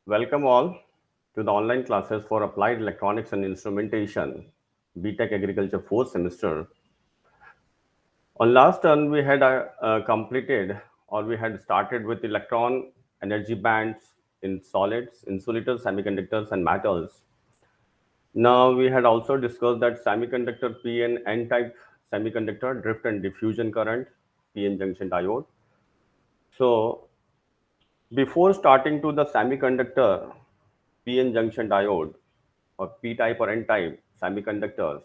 Welcome all to the online classes for Applied Electronics and Instrumentation, BTech Agriculture 4th semester. On last turn, we had completed or we had started with electron energy bands in solids, insulators, semiconductors, and metals. Now, we had also discussed that semiconductor P and N type semiconductor drift and diffusion current, PN junction diode. So, before starting to the semiconductor PN junction diode or P type or N type semiconductors,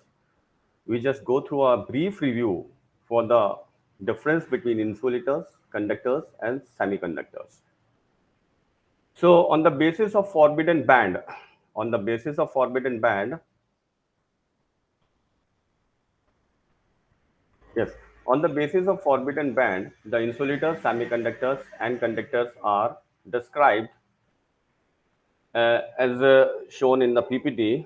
we just go through a brief review for the difference between insulators, conductors, and semiconductors. So, on the basis of forbidden band, on the basis of forbidden band, yes, on the basis of forbidden band, the insulators, semiconductors, and conductors are described as shown in the PPT.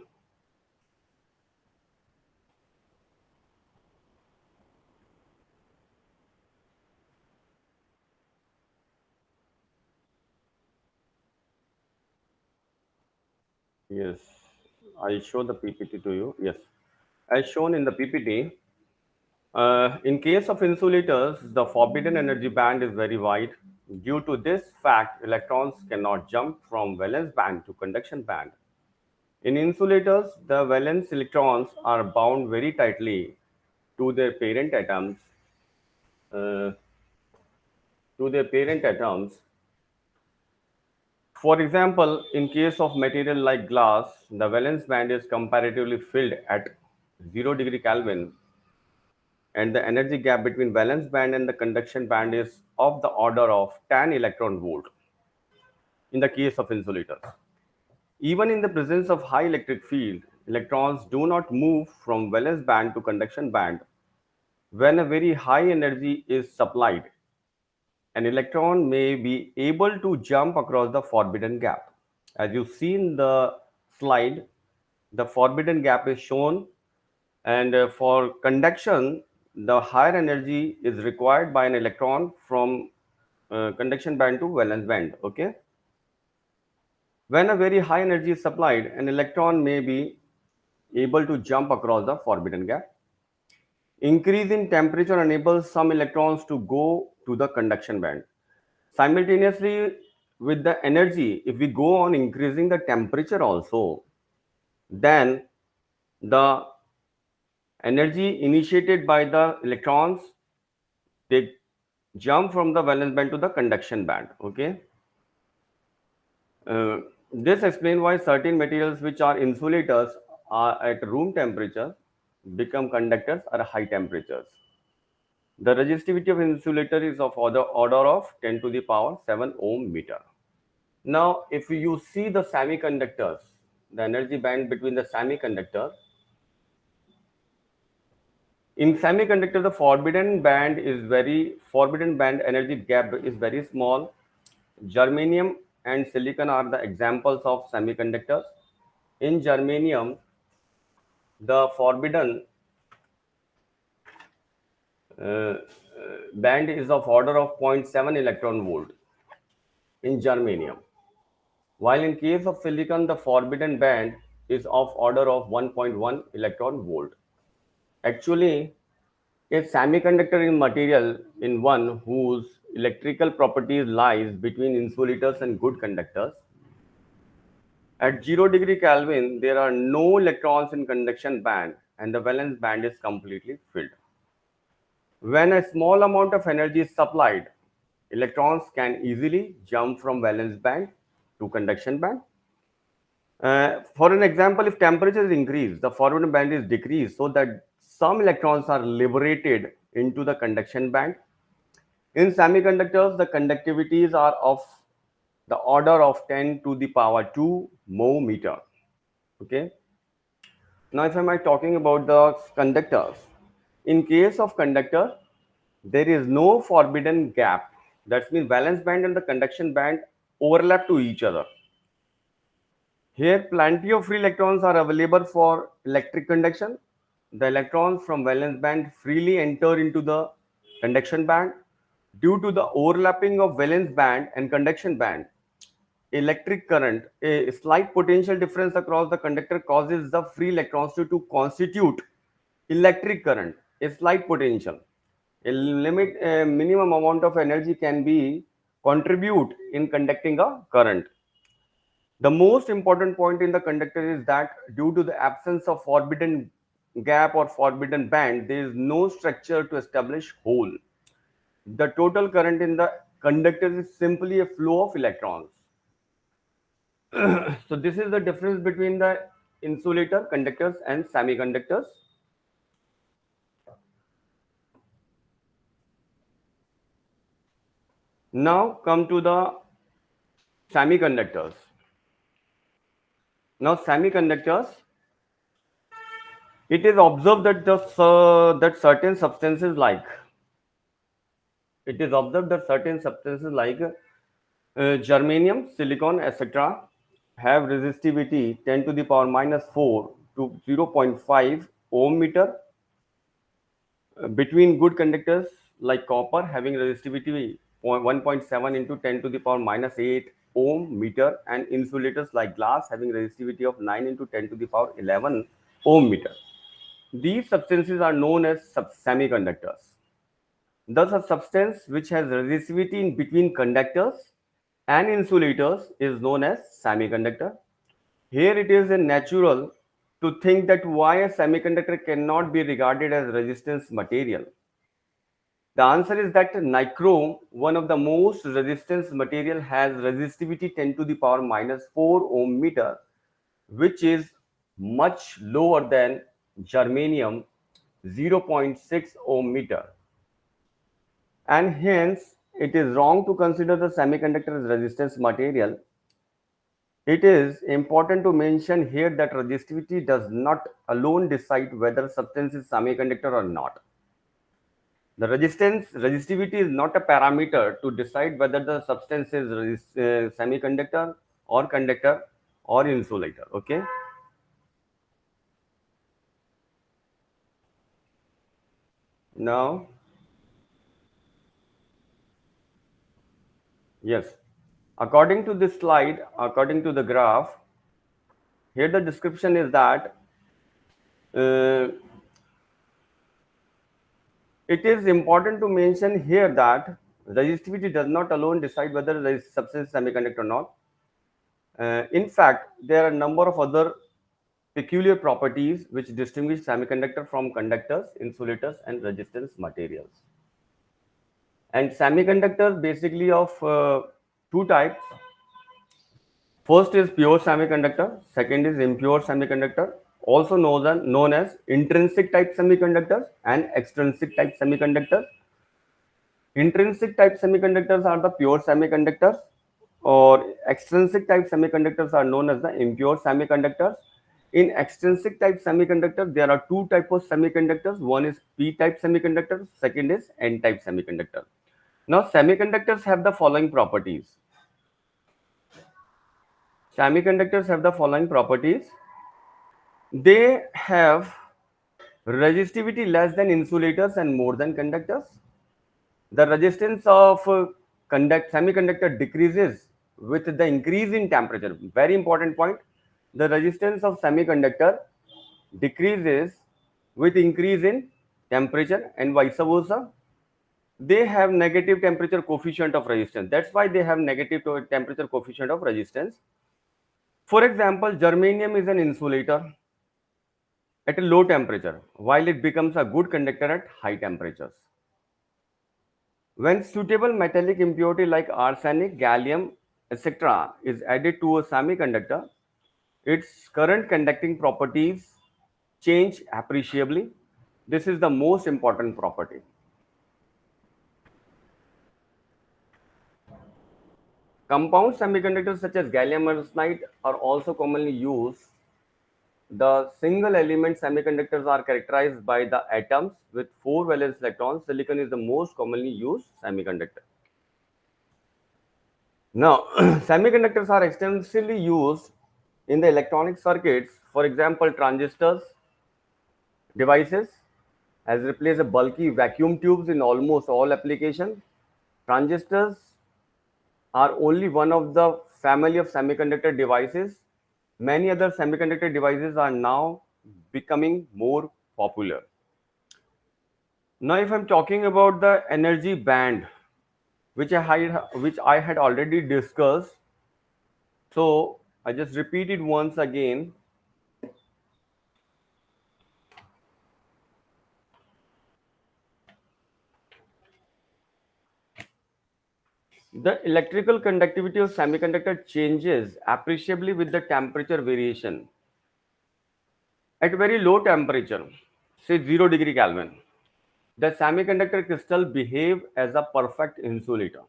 Yes, I show the PPT to you. Yes, as shown in the PPT, in case of insulators, the forbidden energy band is very wide. Due to this fact, electrons cannot jump from valence band to conduction band. In insulators, the valence electrons are bound very tightly to their parent atoms. Uh, to their parent atoms. For example, in case of material like glass, the valence band is comparatively filled at 0 degree Kelvin, and the energy gap between valence band and the conduction band is of the order of 10 electron volt in the case of insulators. Even in the presence of high electric field, electrons do not move from valence band to conduction band. When a very high energy is supplied, an electron may be able to jump across the forbidden gap. As you see in the slide, the forbidden gap is shown, and for conduction, the higher energy is required by an electron from conduction band to valence band. Okay. When a very high energy is supplied, an electron may be able to jump across the forbidden gap. Increase in temperature enables some electrons to go to the conduction band. Simultaneously with the energy, if we go on increasing the temperature also, then the energy initiated by the electrons, they jump from the valence band to the conduction band. Okay. Uh, this explains why certain materials which are insulators are at room temperature become conductors at high temperatures. The resistivity of insulator is of order of 10 to the power 7 ohm meter. Now, if you see the semiconductors, the energy band between the semiconductor, in semiconductor, the forbidden band energy gap is very small. Germanium and silicon are the examples of semiconductors. In germanium, the forbidden uh, band is of order of zero point 0.7 electron volt in germanium. While in case of silicon, the forbidden band is of order of 1.1 electron volt. Actually, a semiconductor is material in one whose electrical properties lies between insulators and good conductors. At 0 degree Kelvin, there are no electrons in conduction band and the valence band is completely filled. When a small amount of energy is supplied, electrons can easily jump from valence band to conduction band. For an example, if temperature is increased, the forbidden band is decreased so that some electrons are liberated into the conduction band. In semiconductors, the conductivities are of the order of 10 to the power 2 mho meter. Okay. Now, if I am talking about the conductors, in case of conductor, there is no forbidden gap. That means valence band and the conduction band overlap to each other. Here, plenty of free electrons are available for electric conduction. The electrons from valence band freely enter into the conduction band. Due to the overlapping of valence band and conduction band, electric current, a slight potential difference across the conductor causes the free electrons to constitute electric current. A slight potential, a minimum amount of energy can be contribute in conducting a current. The most important point in the conductor is that due to the absence of forbidden gap or forbidden band, there is no structure to establish hole. The total current in the conductor is simply a flow of electrons. So this is the difference between the insulator, conductors and semiconductors. Now come to the semiconductors. Now semiconductors, it is observed that that certain substances like germanium, silicon, etc. have resistivity 10 to the power minus 4 to 0.5 ohm meter. Between good conductors like copper having resistivity 1.7 into 10 to the power minus 8 ohm meter, and insulators like glass having resistivity of 9 into 10 to the power 11 ohm meter. These substances are known as semiconductors. Thus, a substance which has resistivity in between conductors and insulators is known as semiconductor. Here it is a natural to think that why a semiconductor cannot be regarded as resistance material. The answer is that nichrome, one of the most resistance material, has resistivity 10 to the power minus 4 ohm meter, which is much lower than germanium 0.6 ohm meter. And hence, it is wrong to consider the semiconductor as resistance material. It is important to mention here that resistivity does not alone decide whether substance is semiconductor or not. The resistivity is not a parameter to decide whether the substance is semiconductor or conductor or insulator. Okay. Now, yes, according to this slide, according to the graph, here the description is that uh, it is important to mention here that resistivity does not alone decide whether there is substance semiconductor or not. In fact, there are a number of other peculiar properties which distinguish semiconductor from conductors, insulators, and resistance materials. And semiconductors basically of two types. First is pure semiconductor, second is impure semiconductor, also known as intrinsic type semiconductors and extrinsic type semiconductors. Intrinsic type semiconductors are the pure semiconductors, or extrinsic type semiconductors are known as the impure semiconductors. In extrinsic type semiconductor, there are two types of semiconductors. One is P type semiconductor, second is N type semiconductor. Now, semiconductors have the following properties. Semiconductors have the following properties. They have resistivity less than insulators and more than conductors. The resistance of semiconductor decreases with the increase in temperature. Very important point. The resistance of semiconductor decreases with increase in temperature and vice versa. They have negative temperature coefficient of resistance. That's why they have negative temperature coefficient of resistance. For example, germanium is an insulator at a low temperature, while it becomes a good conductor at high temperatures. When suitable metallic impurity like arsenic, gallium, etc. is added to a semiconductor, its current conducting properties change appreciably. This is the most important property. Compound semiconductors such as gallium arsenide are also commonly used. The single element semiconductors are characterized by the atoms with 4 valence electrons. Silicon is the most commonly used semiconductor. Now, semiconductors are extensively used in the electronic circuits. For example, transistors devices has replaced bulky vacuum tubes in almost all applications. Transistors are only one of the family of semiconductor devices. Many other semiconductor devices are now becoming more popular. Now, if I'm talking about the energy band, which I had already discussed, so I just repeat it once again. The electrical conductivity of semiconductor changes appreciably with the temperature variation. At very low temperature, say 0 degree Kelvin, the semiconductor crystal behave as a perfect insulator.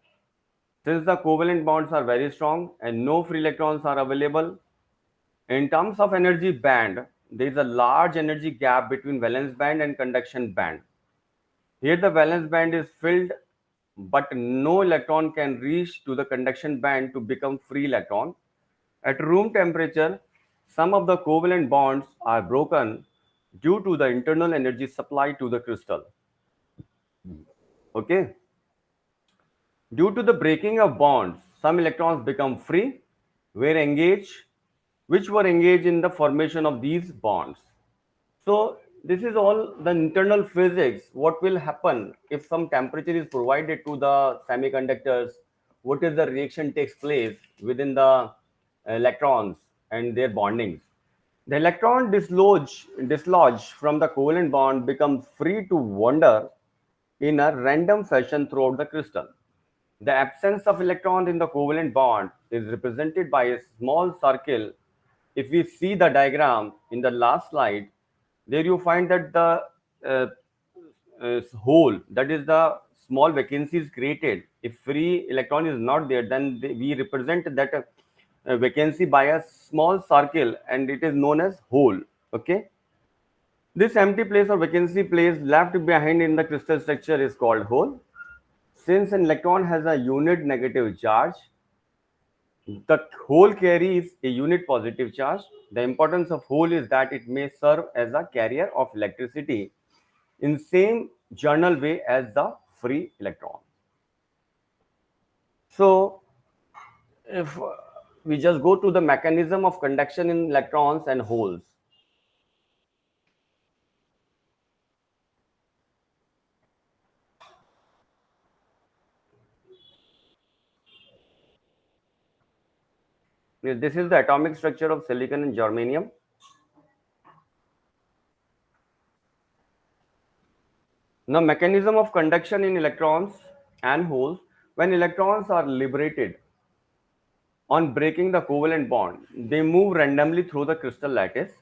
Since the covalent bonds are very strong and no free electrons are available, in terms of energy band, there is a large energy gap between valence band and conduction band. Here the valence band is filled, but no electron can reach to the conduction band to become free electron. At room temperature, some of the covalent bonds are broken due to the internal energy supply to the crystal. Okay. Due to the breaking of bonds, some electrons become free, were engaged, which were engaged in the formation of these bonds. So this is all the internal physics. What will happen if some temperature is provided to the semiconductors? What is the reaction takes place within the electrons and their bondings? The electron dislodge from the covalent bond becomes free to wander in a random fashion throughout the crystal. The absence of electrons in the covalent bond is represented by a small circle. If we see the diagram in the last slide, there you find that the uh, hole, that is the small vacancy is created. If free electron is not there, then we represent that vacancy by a small circle and it is known as hole. Okay. This empty place or vacancy place left behind in the crystal structure is called hole. Since an electron has a unit negative charge, the hole carries a unit positive charge. The importance of hole is that it may serve as a carrier of electricity in same general way as the free electron. So, if we just go to the mechanism of conduction in electrons and holes. This is the atomic structure of silicon and germanium. Now, mechanism of conduction in electrons and holes. When electrons are liberated on breaking the covalent bond, they move randomly through the crystal lattice.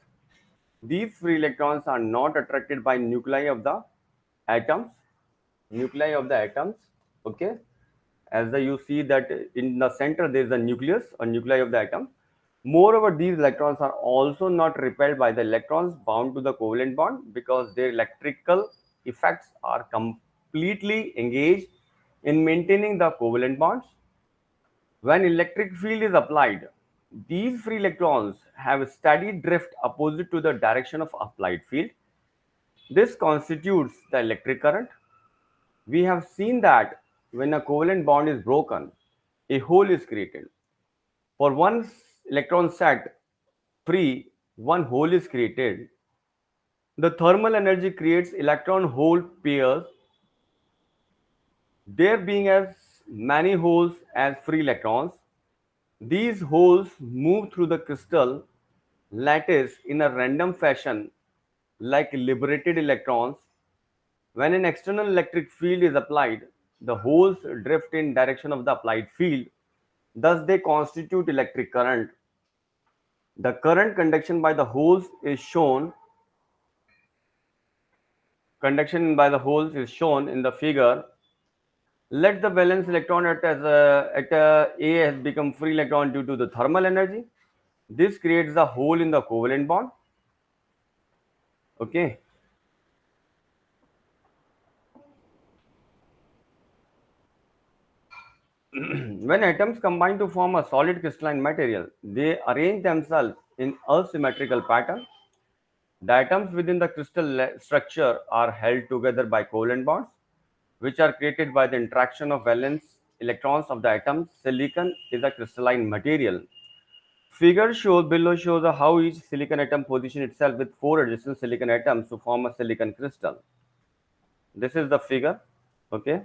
These free electrons are not attracted by nuclei of the atoms. Nuclei of the atoms. Okay. As you see that in the center there is a nucleus or nuclei of the atom. Moreover, these electrons are also not repelled by the electrons bound to the covalent bond because their electrical effects are completely engaged in maintaining the covalent bonds. When electric field is applied, these free electrons have a steady drift opposite to the direction of applied field. This constitutes the electric current. We have seen that when a covalent bond is broken, a hole is created. For one electron set free, one hole is created. The thermal energy creates electron hole pairs, there being as many holes as free electrons. These holes move through the crystal lattice in a random fashion like liberated electrons. When an external electric field is applied, the holes drift in direction of the applied field. Thus, they constitute electric current. The current conduction by the holes is shown. Conduction by the holes is shown in the figure. Let the valence electron at A has become free electron due to the thermal energy. This creates a hole in the covalent bond. Okay. When atoms combine to form a solid crystalline material, they arrange themselves in a symmetrical pattern. The atoms within the crystal structure are held together by covalent bonds, which are created by the interaction of valence electrons of the atom. Silicon is a crystalline material. Figure shows below shows how each silicon atom positions itself with four adjacent silicon atoms to form a silicon crystal. This is the figure. Okay.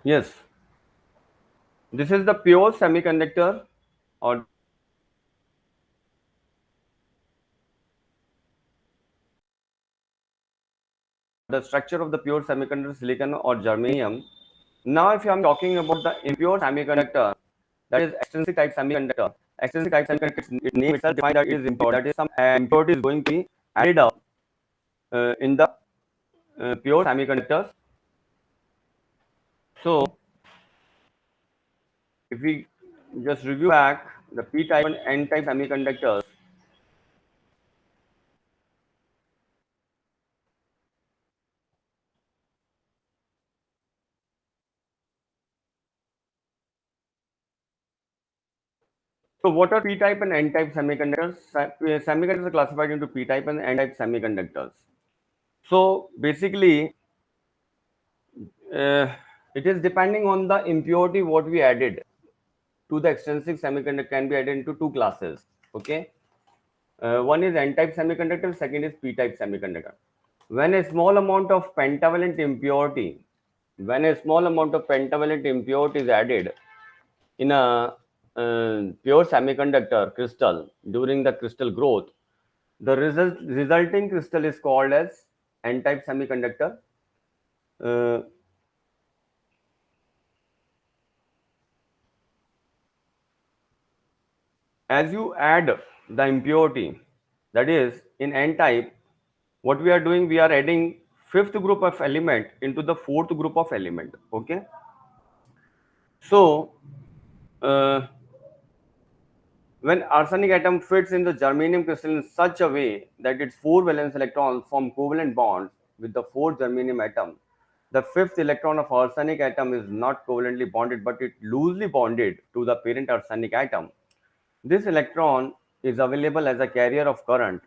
Yes. This is the pure semiconductor or the structure of the pure semiconductor silicon or germanium. Now, if I'm talking about the impure semiconductor, that is extrinsic type semiconductor. Extrinsic type semiconductor, its name itself defines that it is impure. That is, some impurity is going to be added up in the pure semiconductors. So, if we just review back the P type and N type semiconductors, so what are P type and N type semiconductors? Semiconductors are classified into P type and N type semiconductors. So basically, uh, it is depending on the impurity what we added to the extrinsic semiconductor can be added into two classes. Okay, one is N-type semiconductor, second is P-type semiconductor. When a small amount of pentavalent impurity, when a small amount of pentavalent impurity is added in a pure semiconductor crystal during the crystal growth, the resulting crystal is called as N-type semiconductor. Uh, as you add the impurity, that is in N type, what we are doing, we are adding fifth group of element into the fourth group of element. Okay, so uh, when arsenic atom fits in the germanium crystal in such a way that its four valence electrons form covalent bonds with the fourth germanium atom, the fifth electron of arsenic atom is not covalently bonded but it loosely bonded to the parent arsenic atom. This electron is available as a carrier of current.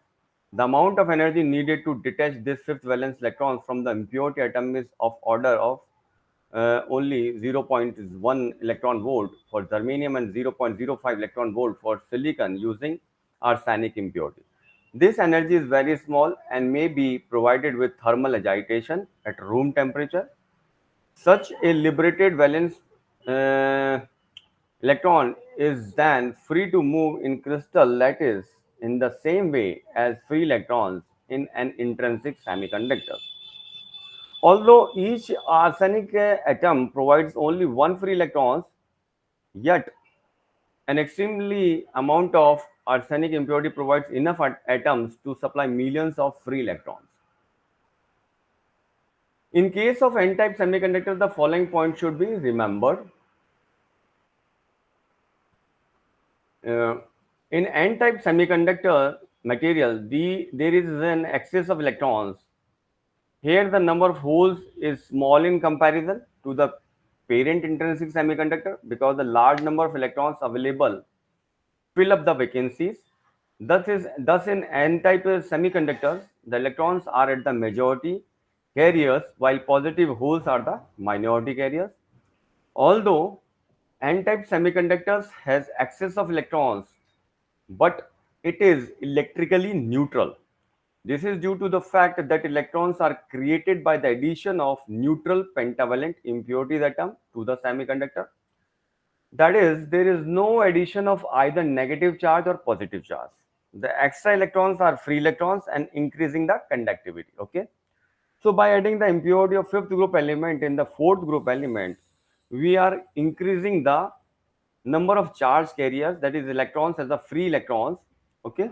The amount of energy needed to detach this fifth valence electron from the impurity atom is of order of only 0.1 electron volt for germanium and 0.05 electron volt for silicon using arsenic impurity. This energy is very small and may be provided with thermal agitation at room temperature. Such a liberated valence uh, electron is then free to move in crystal lattice in the same way as free electrons in an intrinsic semiconductor. Although each arsenic atom provides only one free electron, yet an extremely amount of arsenic impurity provides enough atoms to supply millions of free electrons. In case of N-type semiconductor, the following point should be remembered. Uh, in N-type semiconductor material, there is an excess of electrons. Here, the number of holes is small in comparison to the parent intrinsic semiconductor because the large number of electrons available fill up the vacancies. Thus in N-type semiconductors, the electrons are at the majority carriers while positive holes are the minority carriers. Although N-type semiconductors has excess of electrons, but it is electrically neutral. This is due to the fact that electrons are created by the addition of neutral pentavalent impurities atom to the semiconductor. That is, there is no addition of either negative charge or positive charge. The extra electrons are free electrons and increasing the conductivity. Okay. So by adding the impurity of fifth group element in the fourth group element, we are increasing the number of charge carriers, that is electrons as the free electrons. Okay.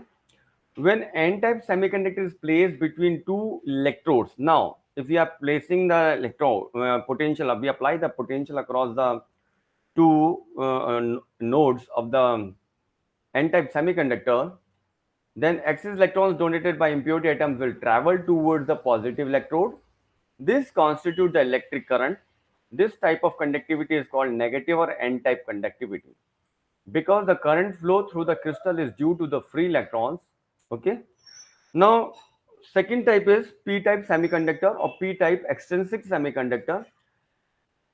When N-type semiconductor is placed between two electrodes, now if we are placing the electrode potential, we apply the potential across the two nodes of the N-type semiconductor, then excess electrons donated by impurity atoms will travel towards the positive electrode. This constitutes the electric current. This type of conductivity is called negative or n-type conductivity because the current flow through the crystal is due to the free electrons. Okay. Now, second type is p-type semiconductor or p-type extrinsic semiconductor.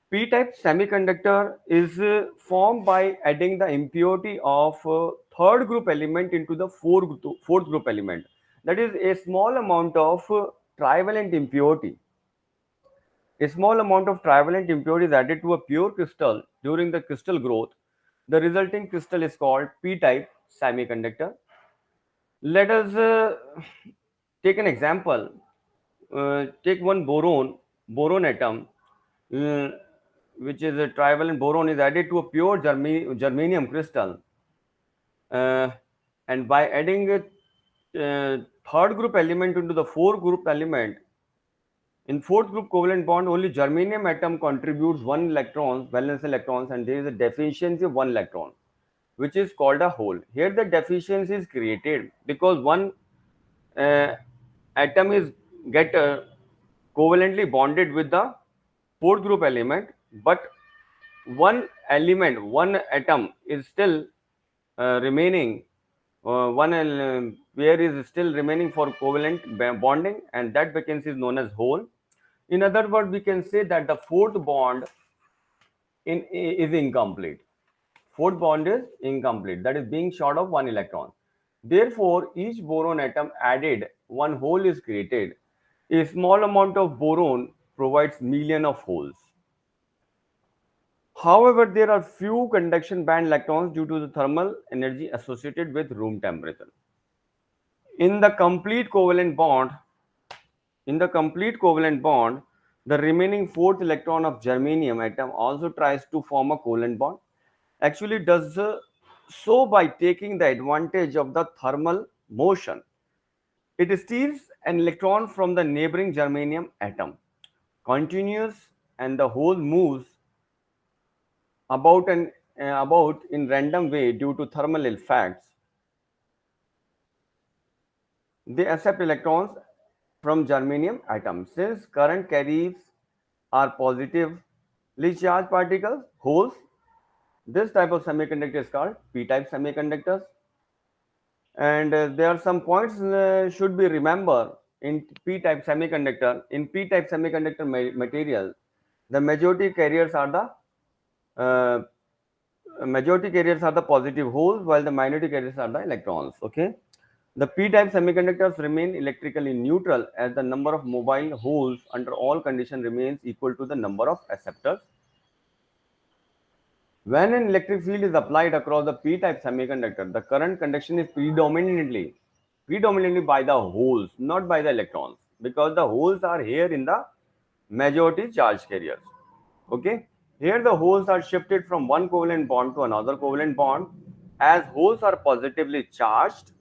P-type semiconductor is formed by adding the impurity of third group element into the fourth group element. That is a small amount of trivalent impurity. A small amount of trivalent impurity is added to a pure crystal during the crystal growth. The resulting crystal is called p-type semiconductor. Let us take an example. Take one boron atom, uh, which is a trivalent boron, is added to a pure germanium crystal, uh, and by adding a third group element into the fourth group element, in fourth group covalent bond, only germanium atom contributes one electron, valence electrons, and there is a deficiency of one electron, which is called a hole. Here, the deficiency is created because one uh, atom is get covalently bonded with the fourth group element, but one atom is still remaining. One pair is still remaining for covalent bonding, and that vacancy is known as hole. In other words, we can say that the fourth bond is incomplete. Fourth bond is incomplete, that is being short of one electron. Therefore, each boron atom added, one hole is created. A small amount of boron provides million of holes. However, there are few conduction band electrons due to the thermal energy associated with room temperature. In the complete covalent bond, in the complete covalent bond, the remaining fourth electron of germanium atom also tries to form a covalent bond. Actually, does so by taking the advantage of the thermal motion. It steals an electron from the neighboring germanium atom, continues, and the whole moves about in random way due to thermal effects. They accept electrons from germanium atoms. Since current carriers are positively charged particles, holes, this type of semiconductor is called p-type semiconductors. And there are some points should be remembered in p-type semiconductor. In p-type semiconductor material, the majority carriers are the positive holes, while the minority carriers are the electrons. Okay. The p-type semiconductors remain electrically neutral as the number of mobile holes under all conditions remains equal to the number of acceptors. When an electric field is applied across the p-type semiconductor, the current conduction is predominantly by the holes, not by the electrons, because the holes are here in the majority charge carriers. Okay, here the holes are shifted from one covalent bond to another covalent bond. As holes are positively charged,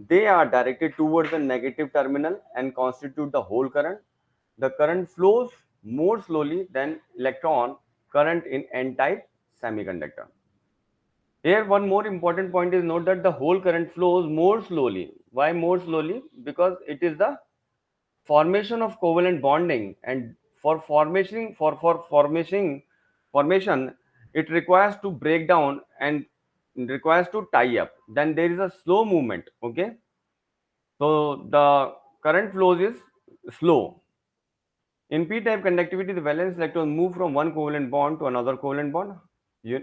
they are directed towards the negative terminal and constitute the hole current. The current flows more slowly than electron current in n-type semiconductor. Here, one more important point is note that the hole current flows more slowly. Why more slowly? Because it is the formation of covalent bonding, and for formation, it requires to break down and requires to tie up. Then there is a slow movement. Okay, so the current flows is slow. In p-type conductivity, the valence electrons move from one covalent bond to another covalent bond,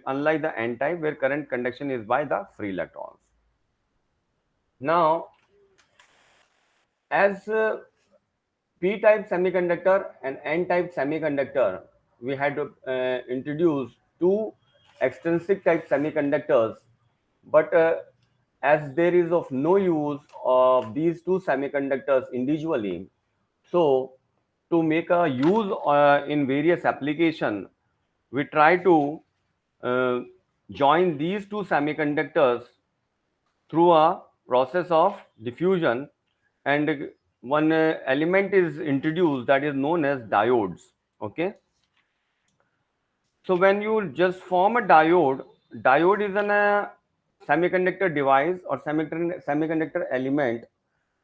unlike the n-type where current conduction is by the free electrons. Now, as p-type semiconductor and n-type semiconductor, we had to introduce two extrinsic type semiconductors, but as there is of no use of these two semiconductors individually, so to make a use in various application, we try to uh, join these two semiconductors through a process of diffusion, and one element is introduced that is known as diodes. Okay, so when you just form a diode is an semiconductor device or semiconductor element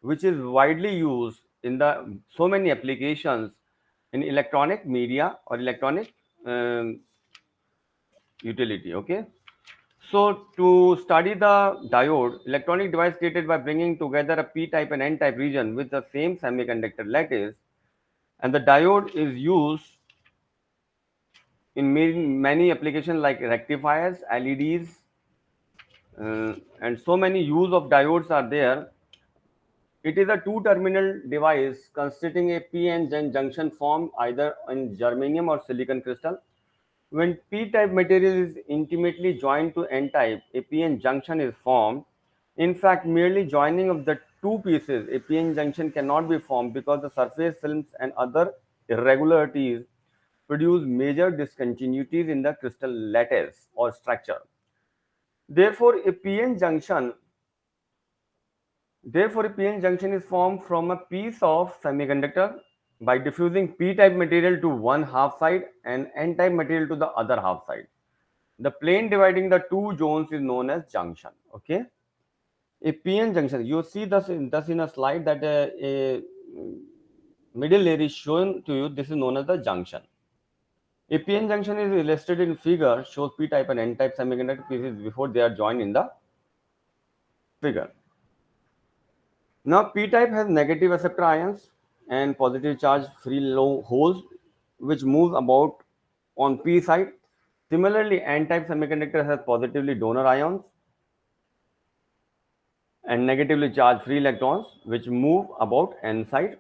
which is widely used in the so many applications in electronic media or electronic um, utility. Okay. So to study the diode, electronic device created by bringing together a p-type and n-type region with the same semiconductor lattice, and the diode is used in many applications like rectifiers, LEDs, and so many use of diodes are there. It is a two-terminal device consisting a p-n junction formed either in germanium or silicon crystal. When p-type material is intimately joined to n-type, a p-n junction is formed. In fact, merely joining of the two pieces, a p-n junction cannot be formed because the surface films and other irregularities produce major discontinuities in the crystal lattice or structure. Therefore, a p-n junction Therefore, a p-n junction is formed from a piece of semiconductor by diffusing p-type material to one half side and n-type material to the other half side. The plane dividing the two zones is known as junction. Okay, a p-n junction. You see thus in a slide that a middle layer is shown to you. This is known as the junction. A p-n junction is illustrated in figure shows p-type and n-type semiconductor pieces before they are joined in the figure. Now, p-type has negative acceptor ions and positive charge free low holes which move about on p side. Similarly, n-type semiconductor has positively donor ions and negatively charged free electrons which move about n side.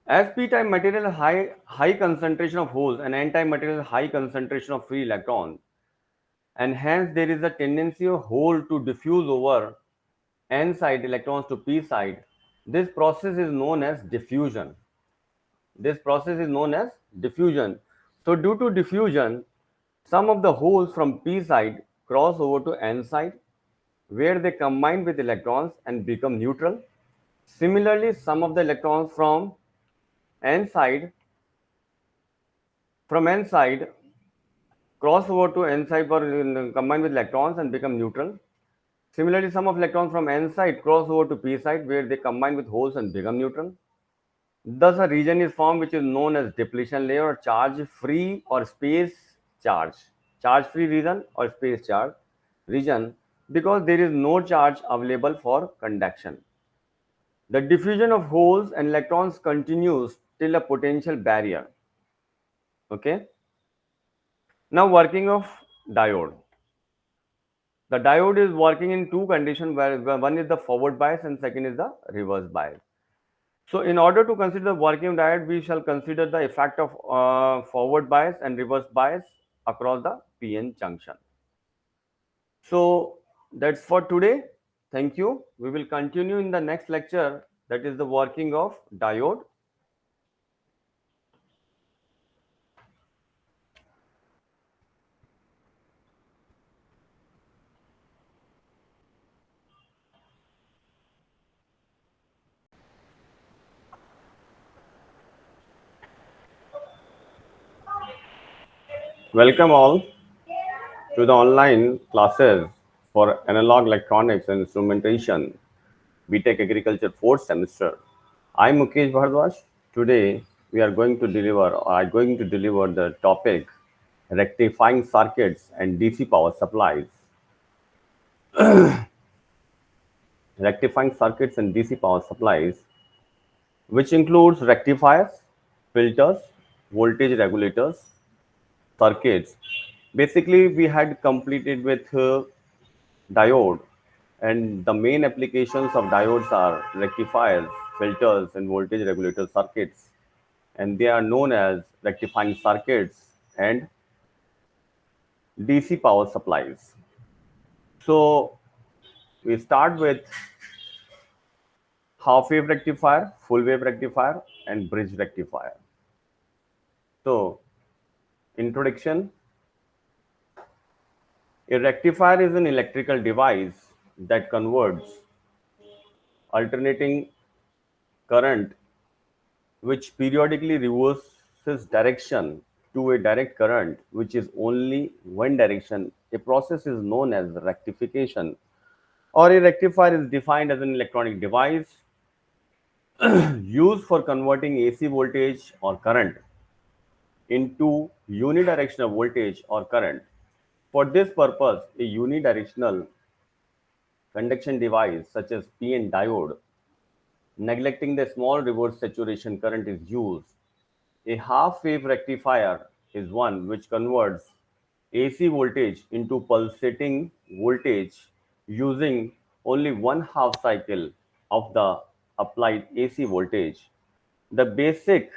As p-type material has high concentration of holes and n-type material has high concentration of free electrons, and hence there is a tendency of hole to diffuse over n side electrons to p side. This process is known as diffusion. This process is known as diffusion. So due to diffusion, some of the holes from p side cross over to n side where they combine with electrons and become neutral. Similarly, some of the electrons n side from n side cross over to n side for combine with electrons and become neutral. Similarly, some of electrons from n side cross over to p side where they combine with holes and become neutral. Thus, a region is formed which is known as depletion layer or charge free or space charge. Charge free region or space charge region because there is no charge available for conduction. The diffusion of holes and electrons continues till a potential barrier. Okay. Now, working of diode. The diode is working in two conditions where one is the forward bias and second is the reverse bias. So in order to consider the working of diode, we shall consider the effect of forward bias and reverse bias across the PN junction. So that's for today. Thank you. We will continue in the next lecture, that is the working of diode. Welcome all to the online classes for analog electronics and instrumentation, BTech Agriculture 4th semester. I'm Mukesh Bhardwaj. Today we are going to deliver, or I'm going to deliver the topic rectifying circuits and DC power supplies. Rectifying circuits and DC power supplies, which includes rectifiers, filters, voltage regulators, circuits. Basically, we had completed with diode, and the main applications of diodes are rectifiers, filters, and voltage regulator circuits, and they are known as rectifying circuits and DC power supplies. So we start with half wave rectifier, full wave rectifier, and bridge rectifier. So, introduction. A rectifier is an electrical device that converts alternating current which periodically reverses changes direction to a direct current, which is only one direction, a process is known as rectification. Or a rectifier is defined as an electronic device used for converting AC voltage or current into unidirectional voltage or current. For this purpose, a unidirectional conduction device such as PN diode, neglecting the small reverse saturation current, is used. A half wave rectifier is one which converts AC voltage into pulsating voltage using only one half cycle of the applied AC voltage. The basic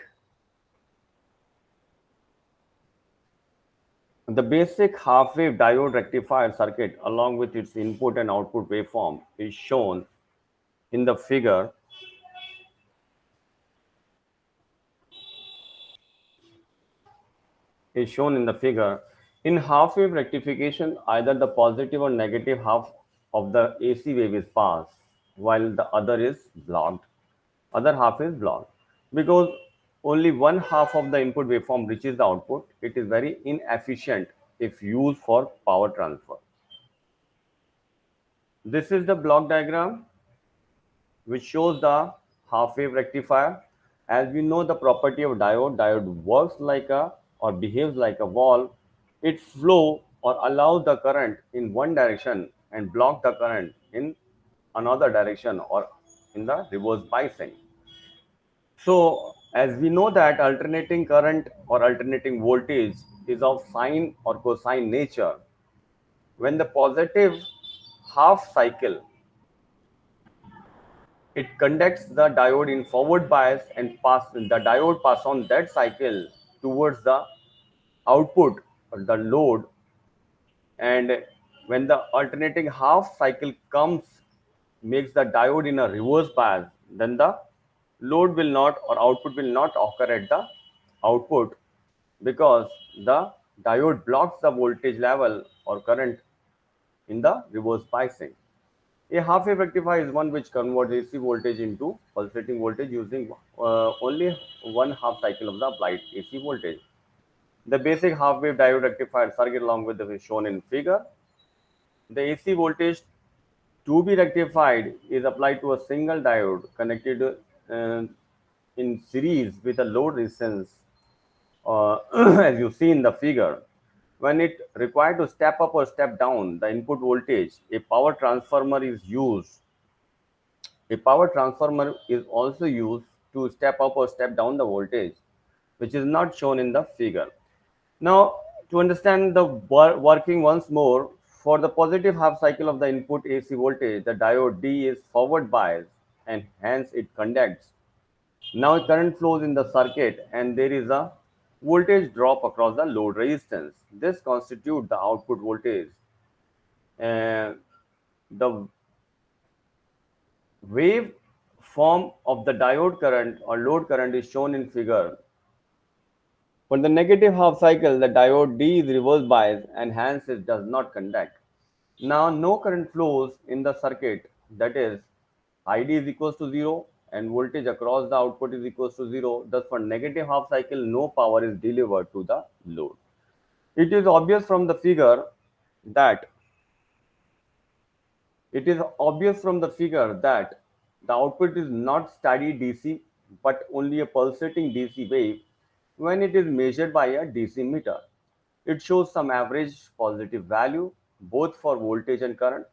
the basic half wave diode rectifier circuit along with its input and output waveform in the figure is shown in the figure. In half wave rectification, either the positive or negative half of the AC wave is passed, while the other is blocked. Other half is blocked. Because only one half of the input waveform reaches the output, it is very inefficient if used for power transfer. This is the block diagram which shows the half wave rectifier. As we know the property of diode works like a or behaves like a valve. It flow or allows the current in one direction and block the current in another direction or in the reverse biasing. So as we know that alternating current or alternating voltage is of sine or cosine nature, when the positive half cycle, it conducts the diode in forward bias and the diode pass on that cycle towards the output or the load. And when the alternating half cycle comes, makes the diode in a reverse bias, then the load will not or output will not occur at the output, because the diode blocks the voltage level or current in the reverse biasing. A half wave rectifier is one which converts AC voltage into pulsating voltage using only one half cycle of the applied AC voltage. The basic half wave diode rectifier circuit along with the shown in figure. The AC voltage to be rectified is applied to a single diode connected uh, in series with a load resistance, as you see in the figure. When it required to step up or step down the input voltage, a power transformer is used. A power transformer is also used to step up or step down the voltage, which is not shown in the figure. Now, to understand the working once more, for the positive half cycle of the input AC voltage, the diode D is forward biased and hence it conducts. Now, current flows in the circuit and there is a voltage drop across the load resistance. This constitutes the output voltage. Uh, the wave form of the diode current or load current is shown in figure. For the negative half cycle, the diode D is reverse biased and hence it does not conduct. Now, no current flows in the circuit, that is, ID is equals to 0 and voltage across the output is equals to 0. Thus, for negative half cycle, no power is delivered to the load. It is obvious from the figure that It is obvious from the figure that the output is not steady DC but only a pulsating DC wave when it is measured by a DC meter. It shows some average positive value both for voltage and current.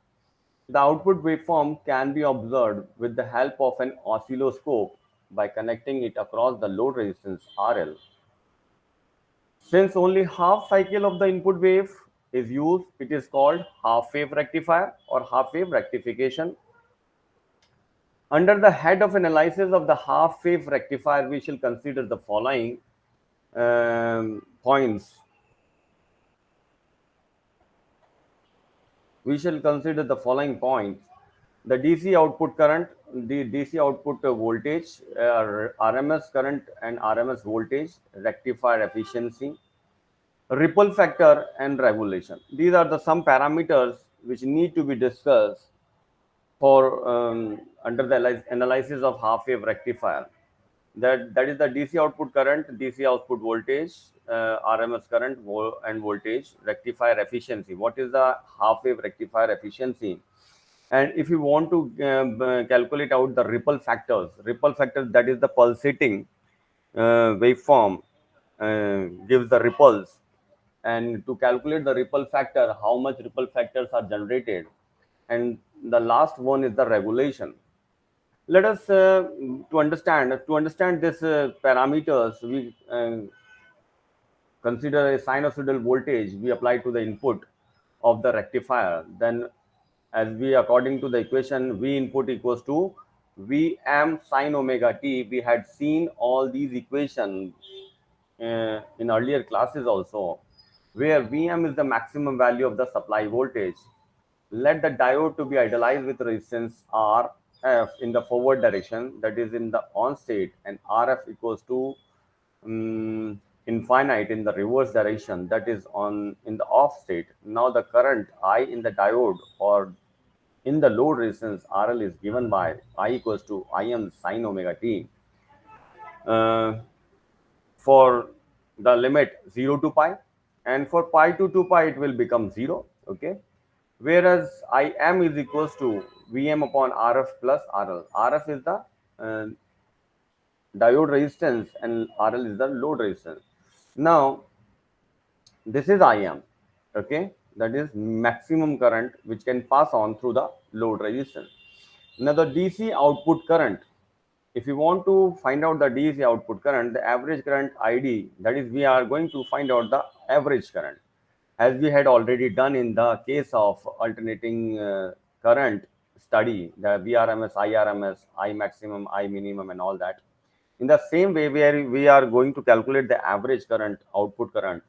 The output waveform can be observed with the help of an oscilloscope by connecting it across the load resistance RL. Since only half cycle of the input wave is used, it is called half wave rectifier or half wave rectification. Under the head of analysis of the half wave rectifier, we shall consider the following points. We shall consider the following points: the DC output current, the DC output voltage, RMS current and RMS voltage, rectifier efficiency, ripple factor, and regulation. These are the some parameters which need to be discussed for under the analysis of half wave rectifier. That is the DC output current, DC output voltage, RMS current, and voltage, rectifier efficiency. What is the half wave rectifier efficiency? And if you want to calculate out the ripple factors, that is the pulsating waveform gives the ripples. And to calculate the ripple factor, how much ripple factors are generated. And the last one is the regulation. Let us to understand this parameters, we consider a sinusoidal voltage we apply to the input of the rectifier. Then, as we according to the equation, v input equals to Vm sin omega t. We had seen all these equations in earlier classes also, where Vm is the maximum value of the supply voltage. Let the diode to be idealized with resistance Rf in the forward direction, that is in the on state, and Rf equals to infinite in the reverse direction, that is on in the off state. Now the current I in the diode or in the load resistance RL is given by I equals to Im sin omega t. Uh, for the limit 0 to pi, and for pi to 2 pi it will become 0. Okay, whereas Im is equals to Vm upon Rf plus RL. Rf is the diode resistance and RL is the load resistance. Now this is Im. Okay, that is maximum current which can pass on through the load resistance. Now the DC output current, if you want to find out the DC output current, the average current ID, that is we are going to find out the average current, as we had already done in the case of alternating current study, the VRMS, IRMS, I maximum, I minimum, and all that. In the same way, we are going to calculate the average current, output current.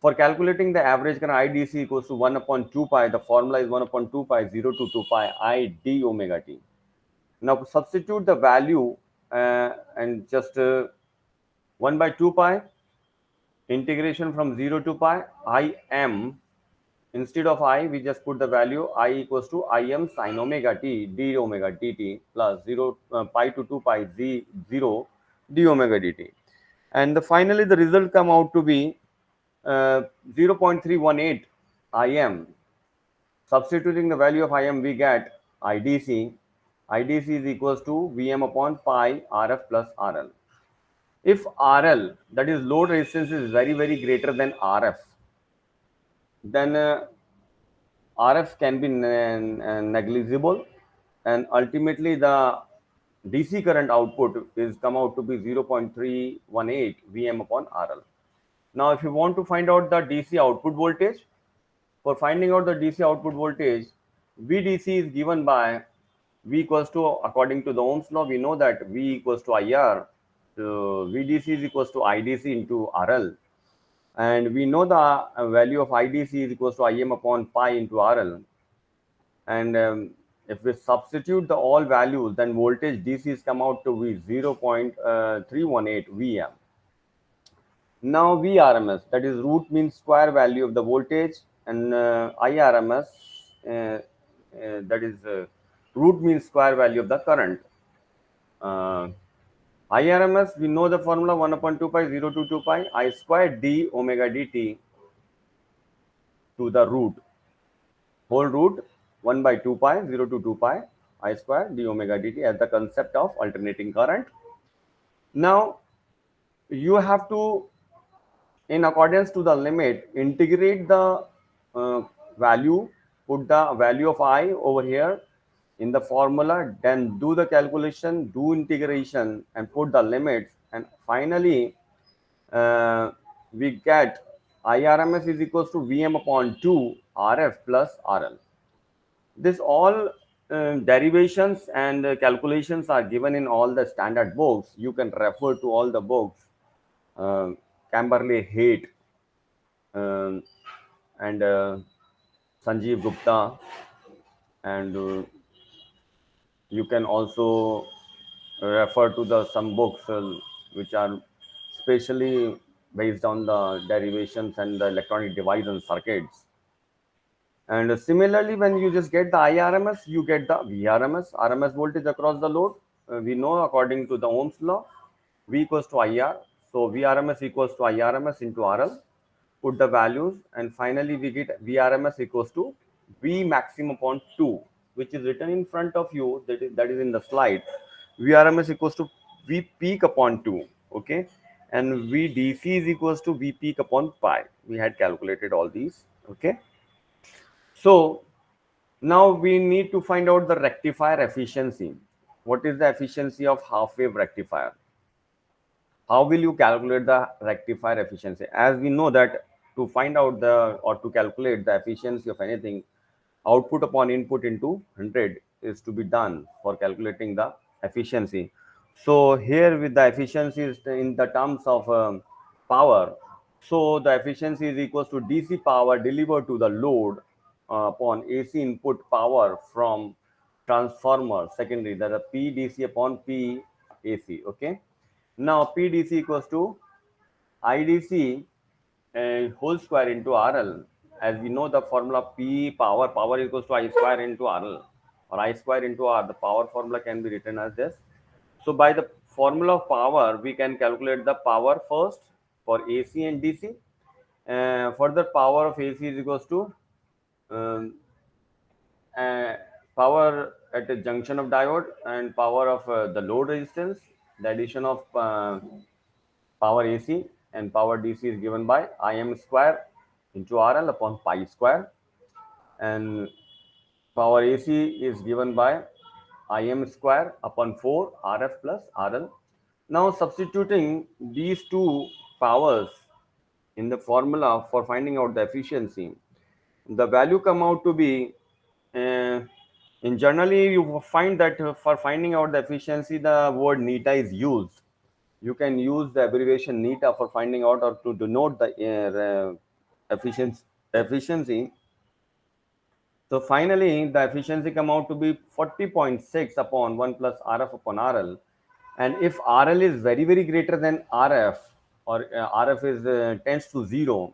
For calculating the average current, IDC equals to 1 upon 2 pi. The formula is 1 upon 2 pi, 0 to 2 pi, I d omega t. Now substitute the value and just 1 by 2 pi integration from 0 to pi I m. Instead of I, we just put the value I equals to Im sin omega t d omega dt plus 0 pi to 2 pi z 0 d omega dt. And finally, the result come out to be 0.318 Im. Substituting the value of Im, we get IDC. IDC is equals to Vm upon pi Rf plus RL. If RL, that is load resistance, is very, very greater than Rf, then RF can be negligible, and ultimately the DC current output is come out to be 0.318 Vm upon RL. Now, if you want to find out the DC output voltage, for finding out the DC output voltage, VDC is given by V equals to, according to the Ohm's law, we know that V equals to IR. So VDC is equals to IDC into RL. And we know the value of IDC is equals to Im upon pi into RL. And if we substitute the all values, then voltage DCs come out to be 0.318 Vm. Now VRMS, that is root mean square value of the voltage, and IRMS, that is root mean square value of the current. Uh, IRMS, we know the formula 1 upon 2 pi 0 to 2 pi I square d omega dt to the root, whole root 1 by 2 pi 0 to 2 pi I square d omega dt as the concept of alternating current. Now you have to, in accordance to the limit, integrate the value, put the value of I over here in the formula, then do the calculation, do integration, and put the limits, and finally we get IRMS is equals to Vm upon 2 Rf plus RL. This all derivations and calculations are given in all the standard books. You can refer to all the books, Camberley Haight, um, and Sanjeev Gupta, and you can also refer to the some books which are specially based on the derivations and the electronic device and circuits. And similarly, when you just get the IRMS, you get the VRMS, RMS voltage across the load. We know according to the Ohm's law. V equals to IR. So Vrms equals to IRms into RL. Put the values, and finally we get Vrms equals to V maximum upon 2, which is written in front of you, that is in the slide. Vrms equals to V peak upon 2, okay, and Vdc is equals to V peak upon pi. We had calculated all these, okay. So now we need to find out the rectifier efficiency. What is the efficiency of half wave rectifier? How will you calculate the rectifier efficiency? As we know that to find out the, or to calculate the efficiency of anything, output upon input into 100 is to be done for calculating the efficiency. So here with the efficiency is in the terms of power. So the efficiency is equals to DC power delivered to the load upon AC input power from transformer secondary, that is P DC upon P AC, okay. Now P DC equals to IDC whole square into RL. As we know the formula, P power equals to I square into RL, or I square into R. The power formula can be written as this. So by the formula of power, we can calculate the power first for AC and DC. Further, power of AC is equals to um, uh, power at a junction of diode and power of the load resistance. The addition of power AC and power DC is given by Im square into RL upon pi square, and power AC is given by Im square upon 4 RF plus RL. Now substituting these two powers in the formula for finding out the efficiency, the value come out to be in generally you find that for finding out the efficiency the word neta is used. You can use the abbreviation neta for finding out or to denote the efficiency. So finally the efficiency come out to be 40.6 upon 1 plus RF upon RL. And if RL is very greater than RF, or RF is tends to 0,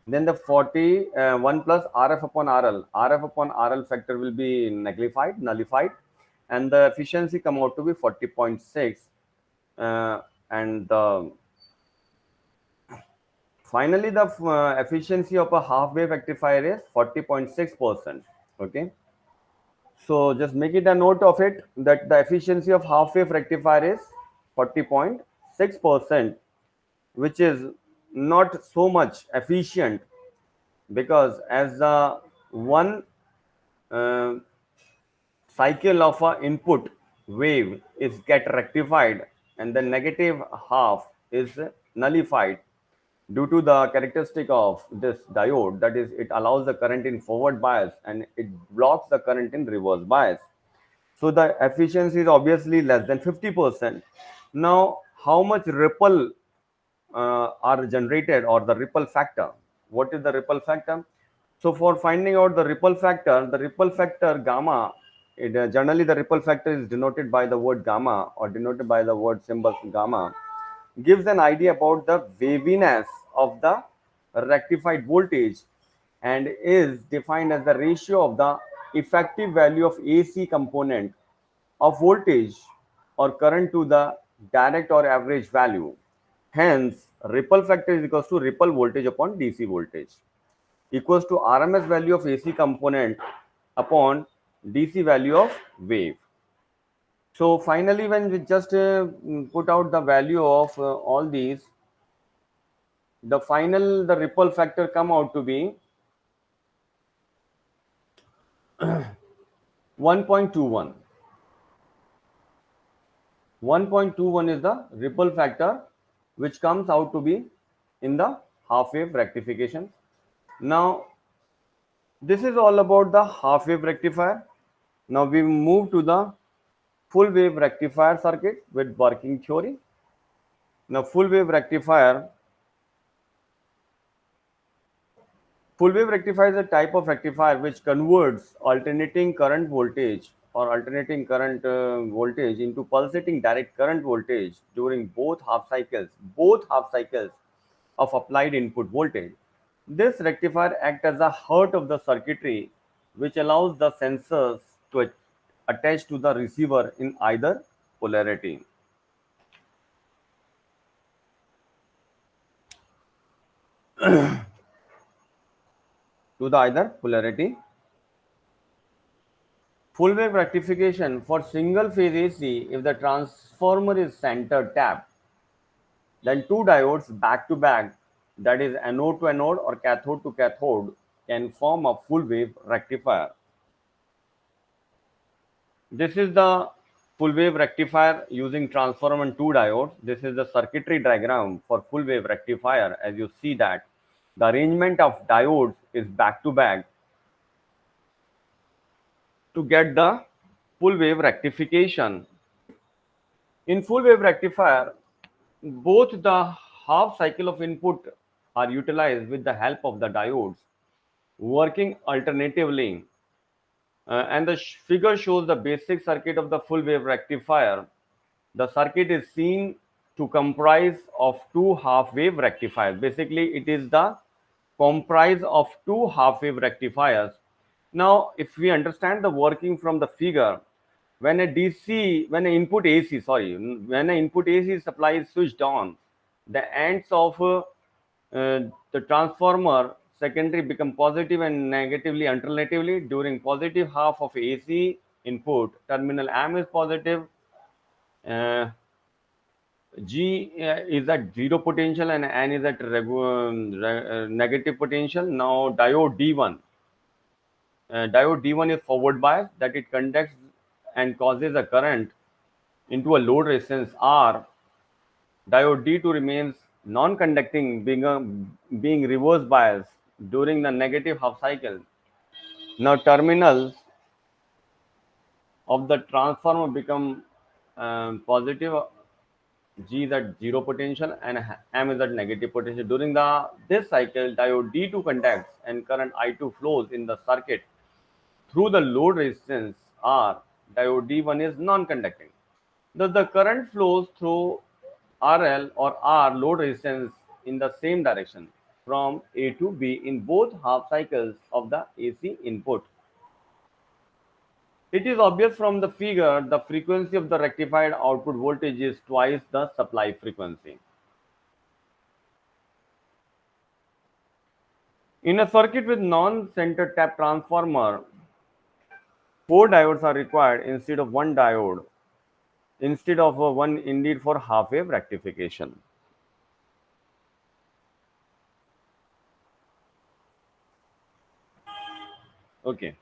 then the 1 plus RF upon RL factor will be nullified, and the efficiency come out to be 40.6. And finally the efficiency of a half wave rectifier is 40.6%, okay. So just make it a note of it that the efficiency of half wave rectifier is 40.6%, which is not so much efficient, because as the one uh, cycle of a input wave is get rectified and the negative half is nullified due to the characteristic of this diode, that is it allows the current in forward bias and it blocks the current in reverse bias. So the efficiency is obviously less than 50%. Now how much ripple are generated, or the ripple factor? What is the ripple factor? So for finding out the ripple factor gamma, generally the ripple factor is denoted by the word gamma or denoted by the word symbol gamma, gives an idea about the waviness of the rectified voltage and is defined as the ratio of the effective value of AC component of voltage or current to the direct or average value. Hence, ripple factor is equals to ripple voltage upon DC voltage equals to RMS value of AC component upon DC value of wave. So finally, when we just put out the value of all these, the ripple factor come out to be 1.21. 1.21 is the ripple factor which comes out to be in the half wave rectification. Now this is all about the half wave rectifier. Now we move to the full wave rectifier circuit with working theory. Now full wave rectifier is a type of rectifier which converts alternating current voltage or alternating current voltage into pulsating direct current voltage during both half cycles of applied input voltage. This rectifier acts as a heart of the circuitry which allows the sensors to attach to the receiver in either polarity. to the either polarity. Full wave rectification for single phase AC, if the transformer is center tapped, then two diodes back to back, that is anode to anode or cathode to cathode, can form a full wave rectifier. This is the full wave rectifier using transformer and two diodes. This is the circuitry diagram for full wave rectifier. As you see that the arrangement of diodes is back to back to get the full wave rectification. In full wave rectifier, both the half cycle of input are utilized with the help of the diodes working alternatively. And the figure shows the basic circuit of the full wave rectifier. The circuit is seen to comprise of two half wave rectifiers. Basically, it is the comprise of two half wave rectifiers. Now, if we understand the working from the figure, when a DC, when an input AC, sorry, when an input AC supply is switched on, the ends of the transformer secondary become positive and negatively alternatively. During positive half of AC input, terminal M is positive, uh, G is at zero potential and N is at negative potential. Now diode D1 is forward bias, that it conducts and causes a current into a load resistance R. Diode D2 remains non-conducting, being reverse biased during the negative half cycle. Now terminals of the transformer become positive. G is at zero potential and M is at negative potential. During this cycle, diode D2 conducts and current I2 flows in the circuit through the load resistance R. Diode D1 is non-conducting. Thus, the current flows through RL or R load resistance in the same direction from A to B in both half cycles of the AC input. It is obvious from the figure the frequency of the rectified output voltage is twice the supply frequency. In a circuit with non-center tap transformer, four diodes are required instead of one diode, instead of one indeed for half wave rectification. Okay.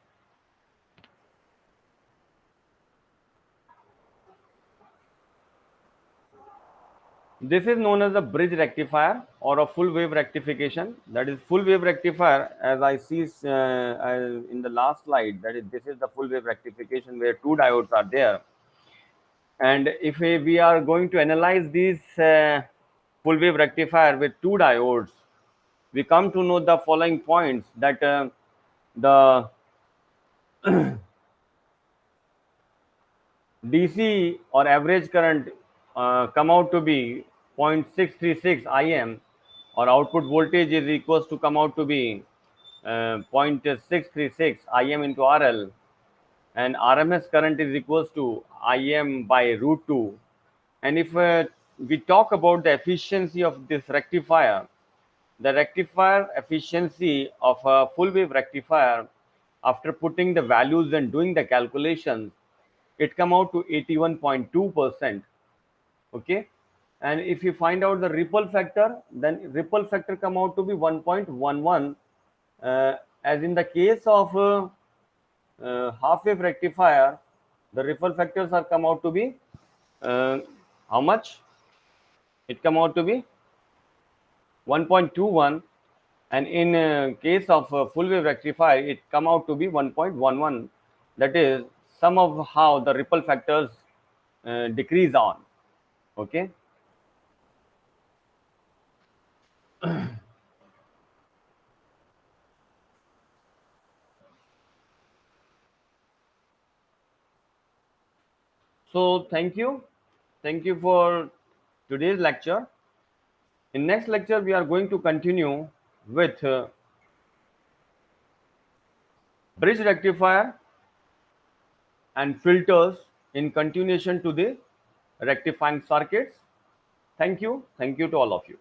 This is known as a bridge rectifier or a full wave rectification. That is full wave rectifier, as I see in the last slide. That is, this is the full wave rectification where two diodes are there. And if we are going to analyze these full wave rectifier with two diodes, we come to know the following points, that the DC or average current come out to be 0.636 im, or output voltage is equals to come out to be 0.636 im into RL, and RMS current is equals to im by root 2. And if we talk about the efficiency of this rectifier, the rectifier efficiency of a full wave rectifier, after putting the values and doing the calculations, it come out to 81.2%. Okay, and if you find out the ripple factor, then ripple factor come out to be 1.11. As in the case of half wave rectifier, the ripple factors are come out to be how much? It come out to be 1.21, and in case of full wave rectifier, it come out to be 1.11. That is some of how the ripple factors decrease on. Okay. So thank you for today's lecture. In next lecture, we are going to continue with bridge rectifier and filters in continuation to the rectifying circuits. Thank you to all of you.